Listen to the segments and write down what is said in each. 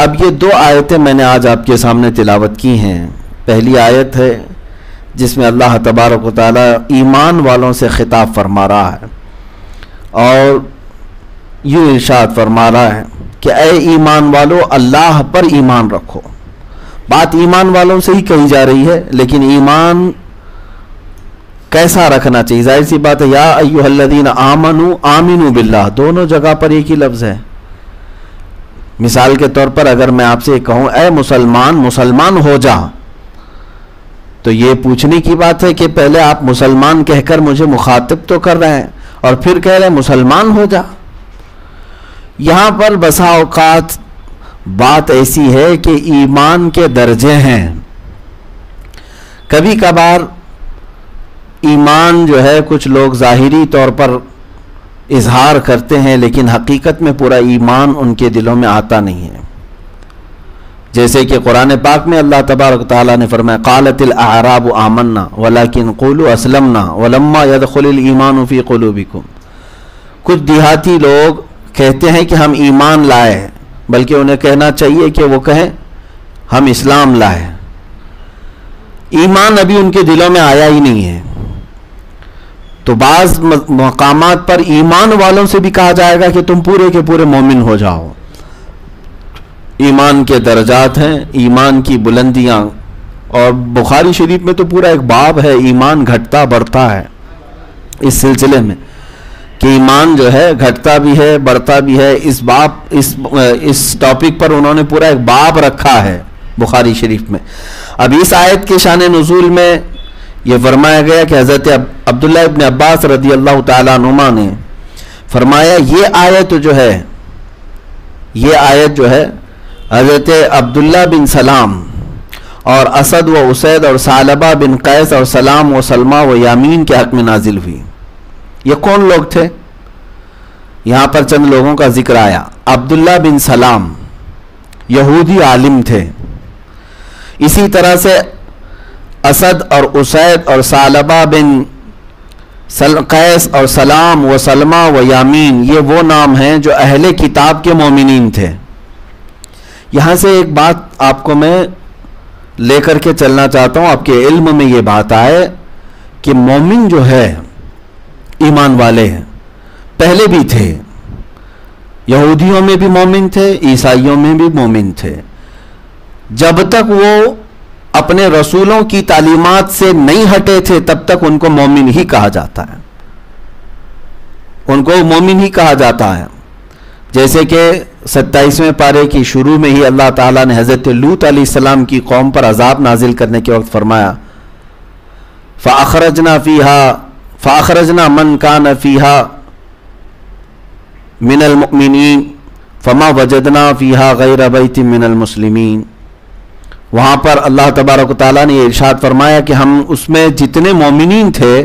अब ये दो आयतें मैंने आज आपके सामने तिलावत की हैं। पहली आयत है जिसमें अल्लाह तबारक व तआला ईमान वालों से खिताब फरमा रहा है और यूँ इरशाद फरमा रहा है कि ऐ ईमान वालों, अल्लाह पर ईमान रखो। बात ईमान वालों से ही कही जा रही है, लेकिन ईमान कैसा रखना चाहिए? जाहिर सी बात है, या अय्युहल्लज़ीना आमनू आमिनू बिल्लाह, दोनों जगह पर एक ही लफ्ज़ है। मिसाल के तौर पर अगर मैं आपसे कहूँ ऐ मुसलमान, मुसलमान हो जा, तो ये पूछने की बात है कि पहले आप मुसलमान कहकर मुझे मुखातिब तो कर रहे हैं और फिर कह रहे हैं मुसलमान हो जा। यहाँ पर बसा औकात बात ऐसी है कि ईमान के दर्जे हैं। कभी कभार ईमान जो है कुछ लोग ज़ाहिरी तौर पर इजहार करते हैं, लेकिन हकीकत में पूरा ईमान उनके दिलों में आता नहीं है। जैसे कि कुरान पाक में अल्लाह तबारक तआला ने फरमाया क़ालतिल अअराबु आमन्ना वलाकिन क़ूलू असलमना वलम्मा यदख़ुलिल ईमानु फ़ी क़ुलूबिकुम। कुछ देहाती लोग कहते हैं कि हम ईमान लाए, बल्कि उन्हें कहना चाहिए कि वो कहें हम इस्लाम लाए। ईमान अभी उनके दिलों में आया ही नहीं है। तो बाज़ मकामात पर ईमान वालों से भी कहा जाएगा कि तुम पूरे के पूरे मोमिन हो जाओ। ईमान के दर्जात हैं, ईमान की बुलंदियां, और बुखारी शरीफ में तो पूरा एक बाब है ईमान घटता बढ़ता है इस सिलसिले में, कि ईमान जो है घटता भी है बढ़ता भी है। इस टॉपिक पर उन्होंने पूरा एक बाब रखा है बुखारी शरीफ में। अब इस आयत के शान नुज़ूल में यह फरमाया गया कि हज़रत अब्दुल्लाह इब्न अब्बास रज़ी अल्लाह तआला अन्हुमा ने फरमाया ये आयत जो है हज़रत अब्दुल्लाह बिन सलाम और असद व उसैद और सालबा बिन कैस और सलाम व सलमा व यामीन के हक़ में नाजिल हुई। ये कौन लोग थे? यहाँ पर चंद लोगों का जिक्र आया। अब्दुल्लाह बिन सलाम यहूदी आलिम थे। इसी तरह से असद और उसैद और सालबा बिन कैस और सलाम व सलमा व यामीन, ये वो नाम हैं जो अहले किताब के मोमिनीन थे। यहाँ से एक बात आपको मैं लेकर के चलना चाहता हूँ, आपके इल्म में ये बात आए कि मोमिन जो है ईमान वाले हैं, पहले भी थे। यहूदियों में भी मोमिन थे, ईसाइयों में भी मोमिन थे। जब तक वो अपने रसूलों की तालीमात से नहीं हटे थे तब तक उनको मोमिन ही कहा जाता है, उनको मोमिन ही कहा जाता है। जैसे कि 27वें पारे की शुरू में ही अल्लाह ताला ने हज़रत लूत अलैहिस्सलाम की कौम पर अजाब नाजिल करने के वक्त फरमाया फ़अख़रजना मन कान फ़ीहा मिनल मुमिनीन फ़मा वजदना फ़ीहा गैर बैतिन मिनल मुस्लिमीन। वहाँ पर अल्लाह तबारक व तआला ने इरशाद फरमाया कि हम उसमें जितने मोमिनीन थे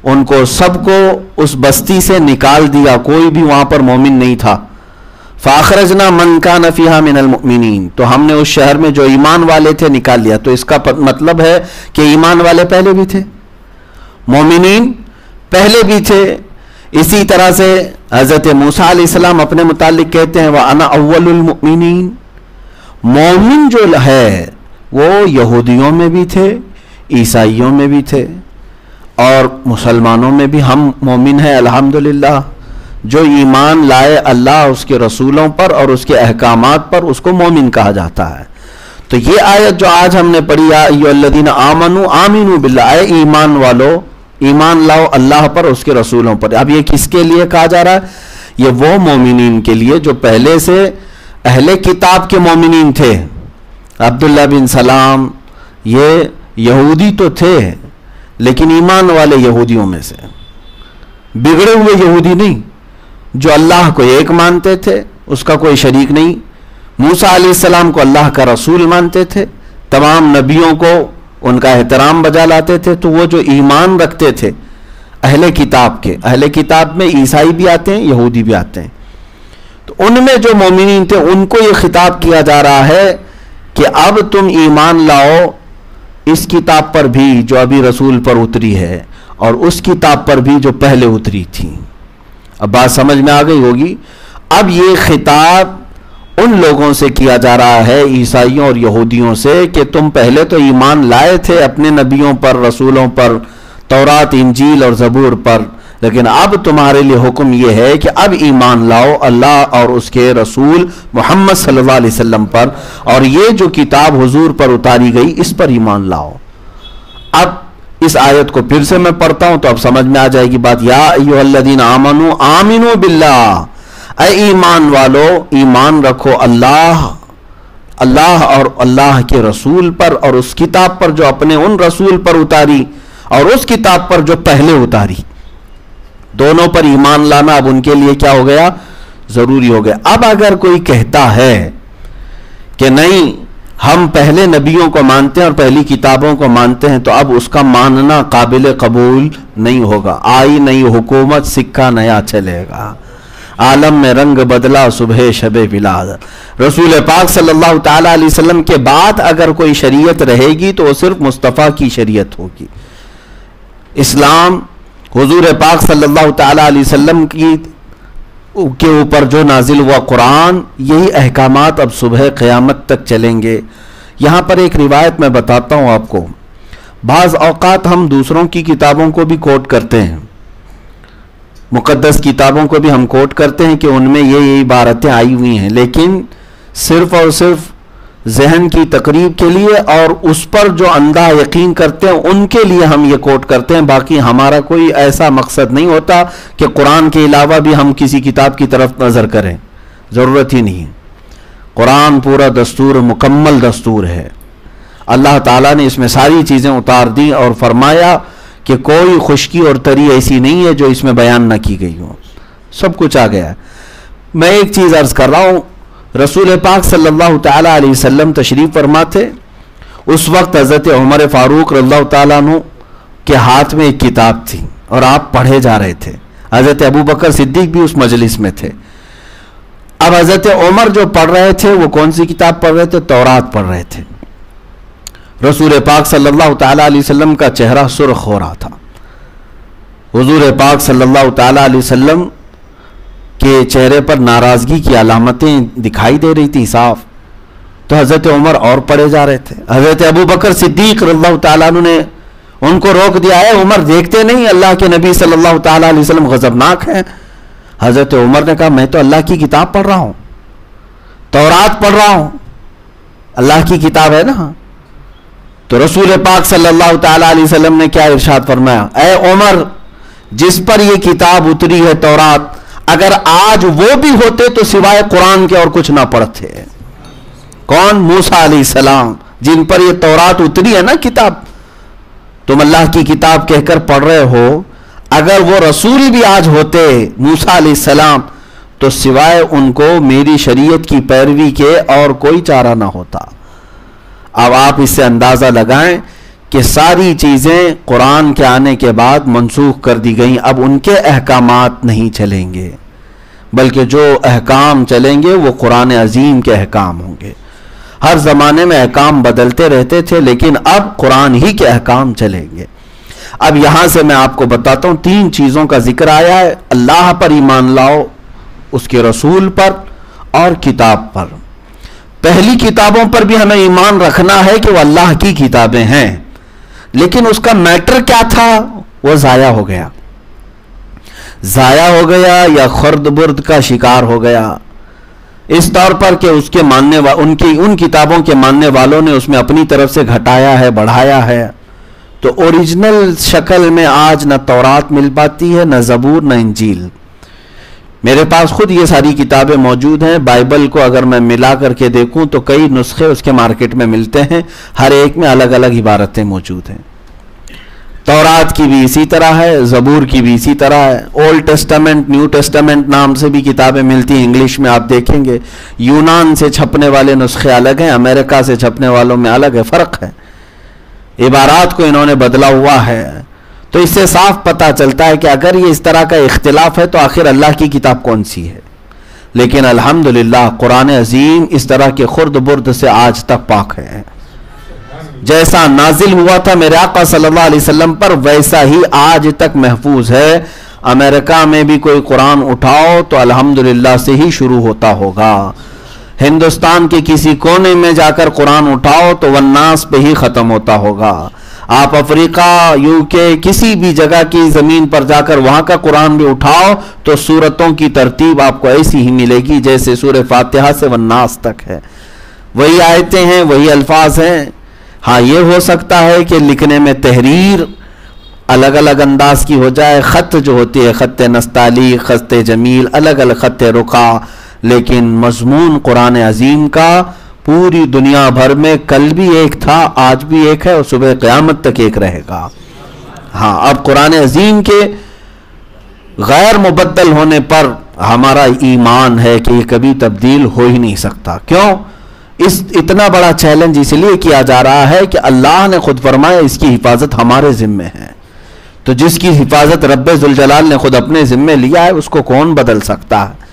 उनको सबको उस बस्ती से निकाल दिया, कोई भी वहाँ पर मोमिन नहीं था। फ़अख़रजना मन कान फ़ीहा मिनल मुमिनीन, तो हमने उस शहर में जो ईमान वाले थे निकाल लिया। तो इसका मतलब है कि ईमान वाले पहले भी थे, मोमिनीन पहले भी थे। इसी तरह से हज़रत मूसा अलैहिस्सलाम अपने मुतालिक कहते हैं व अना अव्वलुल मुमिनीन। मोमिन जो है वो यहूदियों में भी थे, ईसाइयों में भी थे और मुसलमानों में भी हम मोमिन हैं अल्हम्दुलिल्लाह। जो ईमान लाए अल्लाह उसके रसूलों पर और उसके अहकामात पर, उसको मोमिन कहा जाता है। तो ये आयत जो आज हमने पढ़ी या अय्युहल्लज़ीना आमनू आमिनू बिल्लाह, ईमान वालों ईमान लाओ अल्लाह पर उसके रसूलों पर। अब ये किसके लिए कहा जा रहा है? ये वो मोमिनीन के लिए जो पहले से अहले किताब के मोमिनीन थे। अब्दुल्लाह बिन सलाम ये यहूदी तो थे, लेकिन ईमान वाले यहूदियों में से, बिगड़े हुए यहूदी नहीं, जो अल्लाह को एक मानते थे, उसका कोई शरीक नहीं। मूसा अलैहिस्सलाम को अल्लाह का रसूल मानते थे, तमाम नबियों को उनका एहतराम बजा लाते थे। तो वो जो ईमान रखते थे अहले किताब के, अहले किताब में ईसाई भी आते हैं, यहूदी भी आते हैं, तो उनमें जो मोमिनीन थे उनको ये खिताब किया जा रहा है कि अब तुम ईमान लाओ इस किताब पर भी जो अभी रसूल पर उतरी है और उस किताब पर भी जो पहले उतरी थी। अब बात समझ में आ गई होगी। अब ये खिताब उन लोगों से किया जा रहा है, ईसाइयों और यहूदियों से, कि तुम पहले तो ईमान लाए थे अपने नबियों पर, रसूलों पर, तौरात, इंजील और ज़बूर पर, लेकिन अब तुम्हारे लिए हुक्म यह है कि अब ईमान लाओ अल्लाह और उसके रसूल मोहम्मद सल्लल्लाहु अलैहि वसल्लम पर, और ये जो किताब हुजूर पर उतारी गई इस पर ईमान लाओ। अब इस आयत को फिर से मैं पढ़ता हूं तो अब समझ में आ जाएगी बात। या अय्युहल्लज़ीना आमनू आमिनू बिल्लाह, ऐ ईमान वालो ईमान रखो अल्लाह और अल्लाह के रसूल पर, और उस किताब पर जो अपने उन रसूल पर उतारी और उस किताब पर जो पहले उतारी, दोनों पर ईमान लाना अब उनके लिए क्या हो गया, जरूरी हो गया। अब अगर कोई कहता है कि नहीं हम पहले नबियों को मानते हैं और पहली किताबों को मानते हैं, तो अब उसका मानना काबिल कबूल नहीं होगा। आई नई हुकूमत सिक्का नया चलेगा, आलम में रंग बदला सुबह शबे बिलाद। रसूल पाक सल्लल्लाहु ताला अलैहि वसल्लम के बाद अगर कोई शरीयत रहेगी तो वो सिर्फ मुस्तफ़ा की शरीयत होगी। इस्लाम हुजूर पाक सल्लल्लाहु ताला अलैहि वसल्लम के ऊपर जो नाजिल हुआ कुरान, यही अहकामात अब सुबह क़यामत तक चलेंगे। यहाँ पर एक रिवायत मैं बताता हूँ आपको। बाज़ औक़ात हम दूसरों की किताबों को भी कोट करते हैं, मुक़द्दस किताबों को भी हम कोट करते हैं कि उनमें ये इबारतें आई हुई हैं, लेकिन सिर्फ़ और सिर्फ जहन की तकरीब के लिए और उस पर जो अंधा यकीन करते हैं उनके लिए हम ये कोट करते हैं। बाकी हमारा कोई ऐसा मकसद नहीं होता कि कुरान के अलावा भी हम किसी किताब की तरफ नज़र करें, ज़रूरत ही नहीं है। कुरान पूरा दस्तूर, मुकम्मल दस्तूर है। अल्लाह ताला ने इसमें सारी चीज़ें उतार दी और फरमाया कि कोई खुश्की और तरी ऐसी नहीं है जो इसमें बयान न की गई हो, सब कुछ आ गया है। मैं एक चीज़ अर्ज़ कर रहा हूँ, रसूल पाक सल्लल्लाहु ताला अलैहि वसल्लम तशरीफ़ फरमा थे। उस वक्त हज़रत उमर फ़ारूक रज़ियल्लाहु ताला अन्हु के हाथ में एक किताब थी और आप पढ़े जा रहे थे। हज़रत अबू बकर सिद्दीक भी उस मजलिस में थे। अब हज़रत उमर जो पढ़ रहे थे वो कौन सी किताब पढ़ रहे थे? तौरात पढ़ रहे थे। रसूल पाक सल्लल्लाहु ताला अलैहि वसल्लम का चेहरा सुर्ख हो रहा था। हुजूर पाक सल्लल्लाहु ताला अलैहि वसल्लम के चेहरे पर नाराजगी की अलामतें दिखाई दे रही थी साफ। तो हजरत उमर और पढ़े जा रहे थे। हजरत अबू बकर सिद्दीक रज़ियल्लाहु ताला अन्हु ने उनको रोक दिया है, उमर देखते नहीं अल्लाह के नबी सल्लल्लाहु ताला अलैहि वसल्लम गजबनाक हैं। हजरत उमर ने कहा मैं तो अल्लाह की किताब पढ़ रहा हूं, तौरात पढ़ रहा हूं, अल्लाह की किताब है ना। तो रसूल पाक सल्लल्लाहु ताला अलैहि वसल्लम ने क्या इरशाद फरमाया, ऐ उमर जिस पर यह किताब उतरी है तौरात, अगर आज वो भी होते तो सिवाय कुरान के और कुछ ना पढ़ते। कौन? मूसा अलैहिस्सलाम, जिन पर ये तौरात उतरी है ना किताब, तुम अल्लाह की किताब कहकर पढ़ रहे हो, अगर वो रसूल भी आज होते मूसा अलैहिस्सलाम, तो सिवाय उनको मेरी शरीयत की पैरवी के और कोई चारा ना होता। अब आप इससे अंदाजा लगाएं कि सारी चीजें कुरान के आने के बाद मनसूख कर दी गई। अब उनके अहकामात नहीं चलेंगे, बल्कि जो अहकाम चलेंगे वो कुरान अजीम के अहकाम होंगे। हर जमाने में अहकाम बदलते रहते थे, लेकिन अब कुरान ही के अहकाम चलेंगे। अब यहां से मैं आपको बताता हूं, 3 चीजों का जिक्र आया है। अल्लाह पर ईमान लाओ, उसके रसूल पर और किताब पर। पहली किताबों पर भी हमें ईमान रखना है कि वह अल्लाह की किताबें हैं, लेकिन उसका मैटर क्या था वो जाया हो गया। जाया हो गया या खर्द बुर्द का शिकार हो गया, इस तौर पर कि उसके मानने उनकी उन किताबों के मानने वालों ने उसमें अपनी तरफ से घटाया है, बढ़ाया है। तो ओरिजिनल शक्ल में आज न तौरात मिल पाती है, न ज़बूर, न इंजील। मेरे पास खुद ये सारी किताबें मौजूद हैं। बाइबल को अगर मैं मिला करके देखूं तो कई नुस्खे उसके मार्केट में मिलते हैं, हर एक में अलग अलग इबारतें मौजूद हैं। तौरात की भी इसी तरह है, ज़बूर की भी इसी तरह है। ओल्ड टेस्टामेंट, न्यू टेस्टामेंट नाम से भी किताबें मिलती हैं इंग्लिश में, आप देखेंगे। यूनान से छपने वाले नुस्खे अलग हैं, अमेरिका से छपने वालों में अलग है, फ़र्क है। इबारात को इन्होंने बदला हुआ है। तो इससे साफ पता चलता है कि अगर ये इस तरह का इख्तिलाफ है तो आखिर अल्लाह की किताब कौन सी है। लेकिन अल्हम्दुलिल्लाह कुरान अजीम इस तरह के खुर्द बुर्द से आज तक पाक है। जैसा नाजिल हुआ था मेरे आका सल्लल्लाहु अलैहि वसल्लम पर, वैसा ही आज तक महफूज है। अमेरिका में भी कोई कुरान उठाओ तो अल्हम्दुलिल्लाह से ही शुरू होता होगा। हिंदुस्तान के किसी कोने में जाकर कुरान उठाओ तो वन्नास पे ही ख़त्म होता होगा। आप अफ्रीका, यूके, किसी भी जगह की ज़मीन पर जाकर वहाँ का कुरान भी उठाओ तो सूरतों की तरतीब आपको ऐसी ही मिलेगी जैसे सूरह फातिहा से वन्नास तक है। वही आयतें हैं, वही अल्फाज हैं। हाँ, ये हो सकता है कि लिखने में तहरीर अलग अलग अंदाज की हो जाए, ख़त जो होती है ख़त नस्ताली, ख़त जमील, अलग अलग ख़त रुका, लेकिन मज़मून कुरान अज़ीम का पूरी दुनिया भर में कल भी एक था, आज भी एक है और सुबह क़यामत तक एक रहेगा। हाँ, अब कुरान अज़ीम के गैर मुबद्दल होने पर हमारा ईमान है कि ये कभी तब्दील हो ही नहीं सकता। क्यों? इतना बड़ा चैलेंज इसलिए किया जा रहा है कि अल्लाह ने खुद फरमाया इसकी हिफाजत हमारे ज़िम्मे है। तो जिसकी हिफाजत रब्बे ज़ुल जलाल ने खुद अपने ज़िम्मे लिया है उसको कौन बदल सकता है?